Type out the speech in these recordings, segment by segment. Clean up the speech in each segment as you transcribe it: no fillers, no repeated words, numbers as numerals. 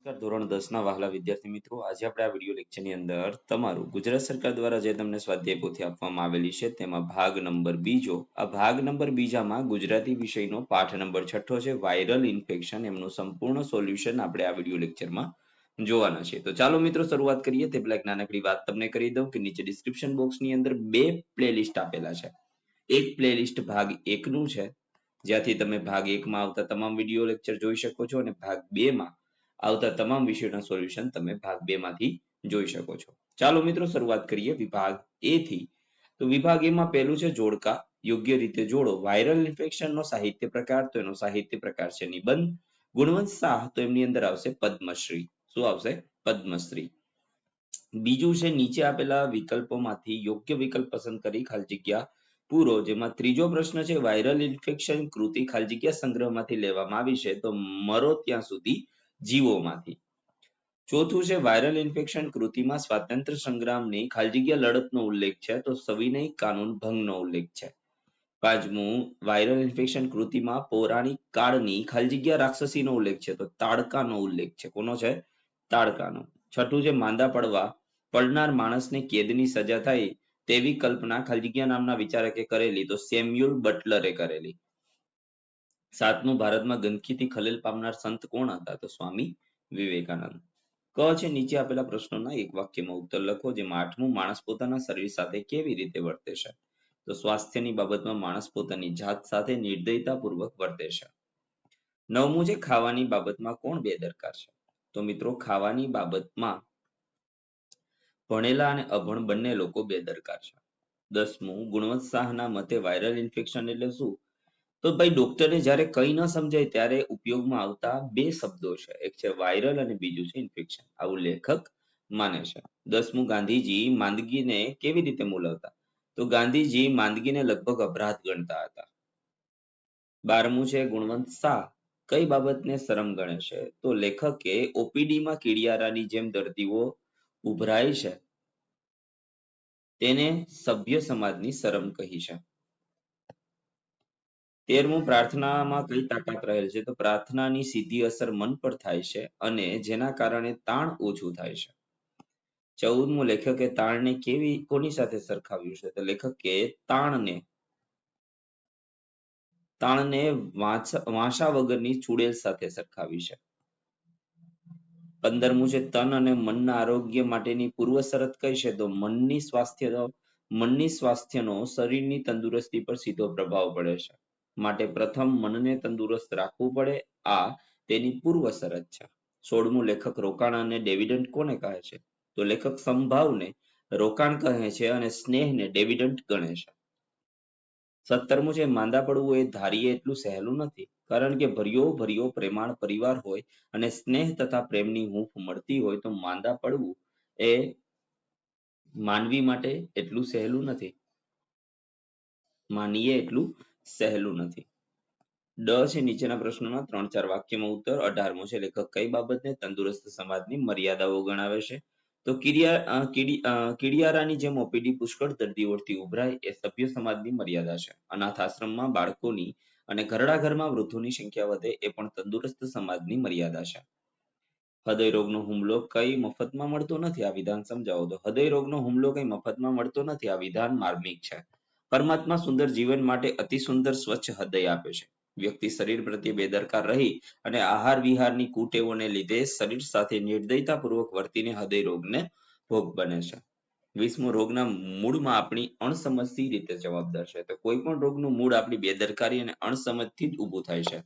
નમસ્કાર ધોરણ 10 ના વહાલા વિદ્યાર્થી મિત્રો, આજે આપણે આ વિડિયો લેક્ચરની અંદર તમારું ગુજરાત સરકાર દ્વારા જે તમને સ્વાધ્યાય પોથી આપવામાં આવેલી છે તેમાં ભાગ નંબર બીજો, આ ભાગ નંબર બીજામાં ગુજરાતી વિષયનો પાઠ નંબર 6 છે વાયરલ ઇન્ફેક્શન, એમનું સંપૂર્ણ સોલ્યુશન આપણે આ વિડિયો લેક્ચરમાં જોવાના છે. તો ચાલો મિત્રો શરૂઆત કરીએ તે પહેલા એક નાનકડી વાત તમને કરી દઉં કે નીચે ડિસ્ક્રિપ્શન બોક્સની અંદર બે પ્લેલિસ્ટ આપેલા છે. એક પ્લેલિસ્ટ ભાગ 1 નું છે, જ્યાંથી તમે ભાગ 1 માં આવતા તમામ વિડિયો લેક્ચર જોઈ શકો છો, અને ભાગ 2 માં આવતા તમામ વિષયોના સોલ્યુશન તમે ભાગ 2 માંથી જોઈ શકો છો. ચાલો મિત્રો શરૂઆત કરીએ વિભાગ A થી. તો વિભાગ A માં પહેલું છે જોડકા, યોગ્ય રીતે જોડો. વાયરલ ઇન્ફેક્શનનો સાહિત્ય પ્રકાર, તો એનો સાહિત્ય પ્રકાર છે નિબંધ. ગુણવંત શાહ, તો એમની અંદર આવશે પદ્મશ્રી. શું આવશે? પદ્મશ્રી. બીજું છે નીચે આપેલા વિકલ્પોમાંથી યોગ્ય વિકલ્પ પસંદ કરી ખાલી જગ્યા પૂરો. જેમાં ત્રીજો પ્રશ્ન છે વાયરલ ઇન્ફેક્શન કૃતિ ખાલી જગ્યા સંગ્રહમાંથી લેવામાં આવી છે, તો મરો ત્યાં સુધી જીવોમાંથી. ચોથું છે વાયરલ ઇન્ફેક્શન કૃતિમાં સ્વાતંત્ર્ય સંગ્રામની ખાલી જગ્યા લડતનો ઉલ્લેખ છે, તો સવિનય કાનૂન ભંગનો ઉલ્લેખ છે. પાંચમું વાયરલ ઇન્ફેક્શન કૃતિમાં પૌરાણિક કાળની ખાલી જગ્યા રાક્ષસીનો ઉલ્લેખ છે, તો તાડકાનો ઉલ્લેખ છે. કોનો છે? તાડકાનો. છઠ્ઠું છે માંદા પડનાર માણસને કેદની સજા થાય તેવી કલ્પના ખાલી જગ્યા નામના વિચારકે કરેલી, તો સેમ્યુઅલ બટલરે કરેલી. સાતમું ભારતમાં ગંદકીથી ખલેલ પામનાર સંત કોણ હતા? તો સ્વામી વિવેકાનંદ. ક છે નીચે આપેલા પ્રશ્નોના એક વાક્યમાં ઉત્તર લખો. જેમાં આઠમું માણસ પોતાના શરીર સાથે કેવી રીતે વર્તે છે? તો સ્વાસ્થ્યની બાબતમાં માણસ પોતાની જાત સાથે નિર્દયતાપૂર્વક વર્તે છે. નવમું છે ખાવાની બાબતમાં કોણ બેદરકાર છે? તો મિત્રો ખાવાની બાબતમાં ભણેલા અને અભણ બંને લોકો બેદરકાર છે. દસમું ગુણવંત શાહના મતે વાયરલ ઇન્ફેક્શન એટલે શું? તો ભાઈ ડોક્ટરને જ્યારે કંઈ ન સમજાય ત્યારે ઉપયોગમાં આવતા બે શબ્દો છે, એક છે વાયરલ અને બીજું છે ઇન્ફેક્શન, આવું લેખક માને છે. દસમું ગાંધીજી માંદગીને કેવી રીતે મૂલવતા? તો ગાંધીજી માંદગીને લગભગ અપરાધ ગણતા હતા. 12મું છે ગુણવંત શાહ કઈ બાબતને શરમ ગણે છે? તો લેખકે ઓપીડીમાં કીડિયારાની જેમ દર્દીઓ ઉભરાય છે તેને સભ્ય સમાજની શરમ કહી છે. 13મું પ્રાર્થનામાં કઈ તાકાત રહેલ છે? તો પ્રાર્થનાની સીધી અસર મન પર થાય છે અને જેના કારણે તાણ ઓછું થાય છે. 14મું લેખકે તાણને કોની સાથે સરખાવ્યું છે? તો લેખકે તાણને વાંસા વગરની ચૂડેલ સાથે સરખાવી છે. 15મું છે તન અને મનના આરોગ્ય માટેની પૂર્વ શરત કઈ છે? તો મનની સ્વાસ્થ્યનો શરીરની તંદુરસ્તી પર સીધો પ્રભાવ પડે છે, માટે પ્રથમ મનને તંદુરસ્ત રાખવું પડે, આ તેની પૂર્વ શરત છે. 16મું લેખક રોકાણ અને ડિવિડન્ડ કોને કહે છે? તો લેખક સંભાવને રોકાણ કહે છે અને સ્નેહને ડિવિડન્ડ ગણે છે. 17મું છે માંદા પડવું એ ધારીએ એટલું સહેલું નથી, કારણ કે ભર્યો પ્રેમાળ પરિવાર હોય અને સ્નેહ તથા પ્રેમની હૂંફ મળતી હોય તો માંદા પડવું એ માનવી માટે એટલું સહેલું નથી. માનીએ એટલું સહેલું નથી. છે નીચેના પ્રશ્નોના 3-4 વાક્યમાં ઉત્તર. 18મું છે લેખક કઈ બાબતને તંદુરસ્ત સમાજની મર્યાદાઓ ગણાવે છે? તો કીડિયારાની જેમ ઓપીડી પુષ્કળ દર્દીઓથી ઉભરાય એ સભ્ય સમાજની મર્યાદા છે. અનાથ આશ્રમમાં બાળકોની અને ઘરડા ઘરમાં વૃદ્ધોની સંખ્યા વધે એ પણ તંદુરસ્ત સમાજની મર્યાદા છે. હૃદય રોગનો હુમલો કઈ મફતમાં મળતો નથી? આ વિધાન સમજાવો. તો હૃદય રોગનો હુમલો કઈ મફતમાં મળતો નથી, આ વિધાન માર્મિક છે. પરમાત્મા સુંદર જીવન માટે અતિ સુંદર સ્વચ્છ હૃદય આપે છે. વ્યક્તિ શરીર પ્રત્યે બેદરકાર રહી અને આહાર વિહારની કુટેવોને લીધે શરીર સાથે નિર્દયતાપૂર્વક વર્તીને હૃદય રોગને ભોગ બને છે. 20મું રોગના મૂળમાં આપણી અણસમજથી રીતે જવાબદાર છે. તો કોઈ પણ રોગનું મૂળ આપણી બેદરકારી અને અણસમજથી જ ઊભું થાય છે.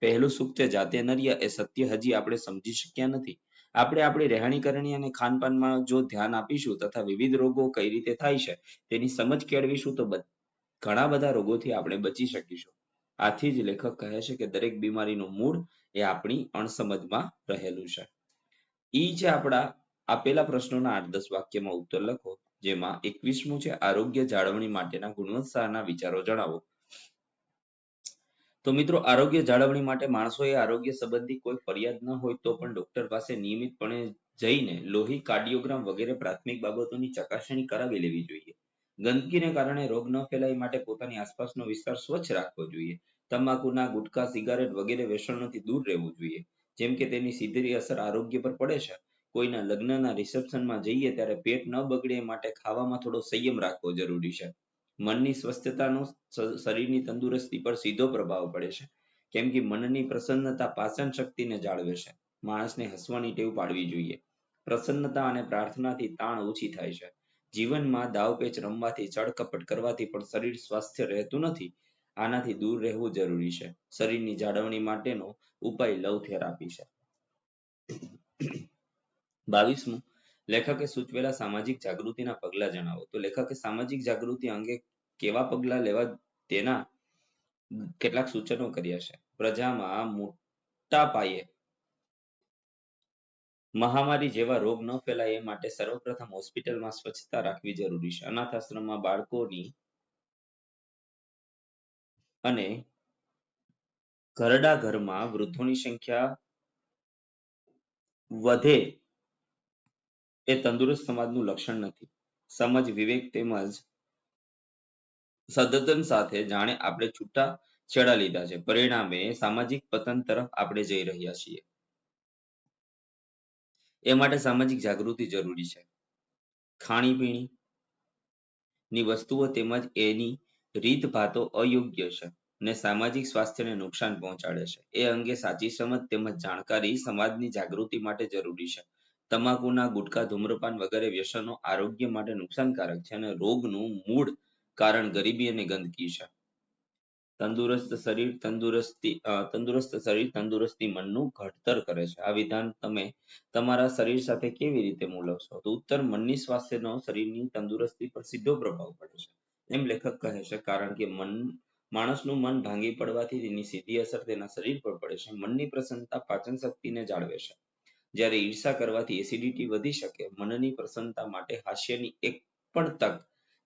પહેલું સુખ તે જાતે નર્યા એ સત્ય હજી આપણે સમજી શક્યા નથી. આપણે આપણી રહેણી કરણી અને ખાનપાનમાં જો ધ્યાન આપીશું તથા વિવિધ રોગો કઈ રીતે થાય છે તેની સમજ કેળવીશું તો ઘણા બધા રોગોથી આપણે બચી શકીશું. આથી જ લેખક કહે છે કે દરેક બીમારીનું મૂળ એ આપણી અણસમજમાં રહેલું છે. ઈ છે આપણા આપેલા પ્રશ્નોના 8-10 વાક્યમાં ઉત્તર લખો. જેમાં 21મું છે આરોગ્ય જાળવણી માટેના ગુણવંત શાહના વિચારો જણાવો. તો મિત્રો આરોગ્ય જાળવણી માટે માણસોએ આરોગ્ય સંબંધી કોઈ ફરિયાદ ન હોય તો પણ ડોક્ટર પાસે નિયમિતપણે જઈને લોહી, કાર્ડિયોગ્રામ વગેરે પ્રાથમિક બાબતોની ચકાસણી કરાવી લેવી જોઈએ. ગંદકીને કારણે રોગ ન ફેલાય માટે પોતાની આસપાસનો વિસ્તાર સ્વચ્છ રાખવો જોઈએ. તમાકુના, ગુટખા, સિગારેટ વગેરે વ્યસનોથી દૂર રહેવું જોઈએ. જેમ કે તેની સીધી અસર આરોગ્ય પર પડે છે. કોઈના લગ્નના રિસેપ્શનમાં જઈએ ત્યારે પેટ ન બગડે એ માટે ખાવામાં થોડો સંયમ રાખવો જરૂરી છે. મનની સ્વસ્થતાનો શરીરની તંદુરસ્તી પર સીધો પ્રભાવ પડે છે. કેમ કે મનની પ્રસન્નતા પાચન શક્તિને જાળવે છે. માણસને હસવાની ટેવ પાડવી જોઈએ. પ્રસન્નતા અને પ્રાર્થનાથી તાણ ઓછી થાય છે. જીવનમાં દાવપેચ રમવાથી ચડકપટ કરવાથી પણ શરીર સ્વાસ્થ્ય રહેતું નથી. આનાથી દૂર રહેવું જરૂરી છે. શરીરની જાળવણી માટેનો ઉપાય લવ થેરાપી છે. 22મું લેખકે સૂચવેલા સામાજિક જાગૃતિના પગલા જણાવો. તો લેખકે સામાજિક જાગૃતિ અંગે કેવા પગલા લેવા તેના કેટલાક સૂચનો કર્યા છે. પ્રજામાં મોટા પાયે મહામારી જેવા રોગ ન ફેલાય એ માટે સર્વપ્રથમ હોસ્પિટલમાં સ્વચ્છતા રાખવી જરૂરી છે. અનાથ આશ્રમમાં બાળકોની અને ઘરડા ઘરમાં વૃદ્ધોની સંખ્યા વધે એ તંદુરસ્ત સમાજનું લક્ષણ નથી. સમજ, વિવેક તેમજ સદતન સાથે જાણે આપણે છૂટા છેડા લીધા છે. પરિણામે સામાજિક પતન તરફ આપણે જઈ રહ્યા છીએ. એ માટે સામાજિક જાગૃતિ જરૂરી છે. ખાણીપીણી ની વસ્તુઓ તેમજ એની રીતભાતો અયોગ્ય છે. ને સામાજિક સ્વાસ્થ્યને નુકસાન પહોંચાડે છે. એ અંગે સાચી સમજ તેમજ જાણકારી સમાજની જાગૃતિ માટે જરૂરી છે. તમાકુના ગુટખા, ધૂમ્રપાન વગેરે વ્યસનો આરોગ્ય માટે નુકસાનકારક છે અને રોગનું મૂળ કારણ ગરીબી અને ગંદકી છે. તંદુરસ્ત શરીર તંદુરસ્તી મનનું ઘડતર કરે છે. આ વિધાન તમે તમારા શરીર સાથે કેવી રીતે મૂલવશો? તો ઉત્તર મનની સ્વાસ્થ્યનો શરીરની તંદુરસ્તી પર સીધો પ્રભાવ પડે છે. એમ લેખક કહે છે કારણ કે માણસનું મન ભાંગી પડવાથી તેની સીધી અસર તેના શરીર પર પડે છે. મનની પ્રસન્નતા પાચન શક્તિને જાળવે છે. જ્યારે ઈર્ષા કરવાથી એસિડિટી વધી શકે. મનની પ્રસન્નતા માટે હાસ્યની એક પણ તક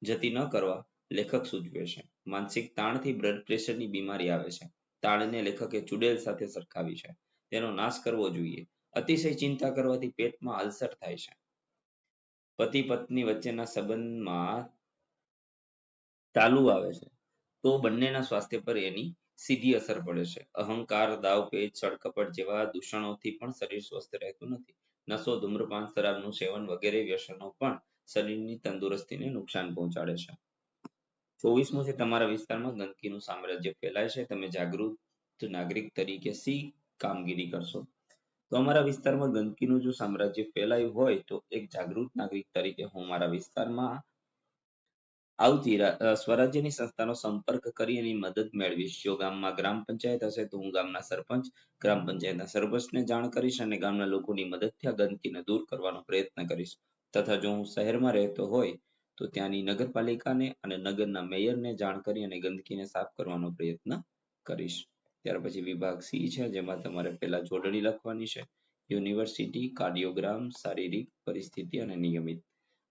જતી ન કરવા લેખક સૂચવે છે. માનસિક તાણથી બ્લડ પ્રેશરની બીમારી આવે છે. તાણને લેખકે ચુડેલ સાથે સરખાવી છે. તેનો નાશ કરવો જોઈએ. અતિશય ચિંતા કરવાથી પેટમાં અલ્સર થાય છે. પતિ પત્ની વચ્ચેના સંબંધમાં ચાલુ આવે છે તો બંનેના સ્વાસ્થ્ય પર એની સીધી અસર પડે છે. અહંકાર, દાવપેચ, છળકપટ જેવા દૂષણોથી પણ શરીર સ્વસ્થ રહેતું નથી. નશો, ધૂમ્રપાન, શરાબનું સેવન વગેરે વ્યસનો પણ શરીરની તંદુરસ્તીને નુકસાન પહોંચાડે છે. 24મું છે તમારા વિસ્તારમાં ગંદકીનું સામ્રાજ્ય ફેલાય છે. તમે જાગૃત નાગરિક તરીકે શી કામગીરી કરશો? તો અમારા વિસ્તારમાં ગંદકીનું જો સામ્રાજ્ય ફેલાયું હોય તો એક જાગૃત નાગરિક તરીકે હું મારા વિસ્તારમાં આવતી સ્વરાજ્યની સંસ્થાનો સંપર્ક કરી એની મદદ મેળવીશ. જો ગામમાં ગ્રામ પંચાયત હશે તો હું ગામના સરપંચ, ગ્રામ પંચાયતના સરપંચને જાણ કરીશ અને ગામના લોકોની મદદથી આ ગંદકીને દૂર કરવાનો પ્રયત્ન કરીશ. તથા જો હું શહેરમાં રહેતો હોય તો ત્યાંની નગરપાલિકાને અને નગરના મેયરને જાણ કરી અને ગંદકીને સાફ કરવાનો પ્રયત્ન કરીશ. ત્યાર પછી વિભાગ સી છે જેમાં તમારે પહેલા જોડણી લખવાની છે. યુનિવર્સિટી, કાર્ડિયોગ્રામ, શારીરિક પરિસ્થિતિ અને નિયમિત.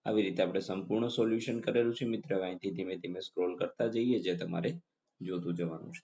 આવી રીતે આપણે સંપૂર્ણ સોલ્યુશન કરેલું છે. મિત્ર અહીંથી ધીમે ધીમે સ્ક્રોલ કરતા જઈએ જે તમારે જોતું જવાનું છે.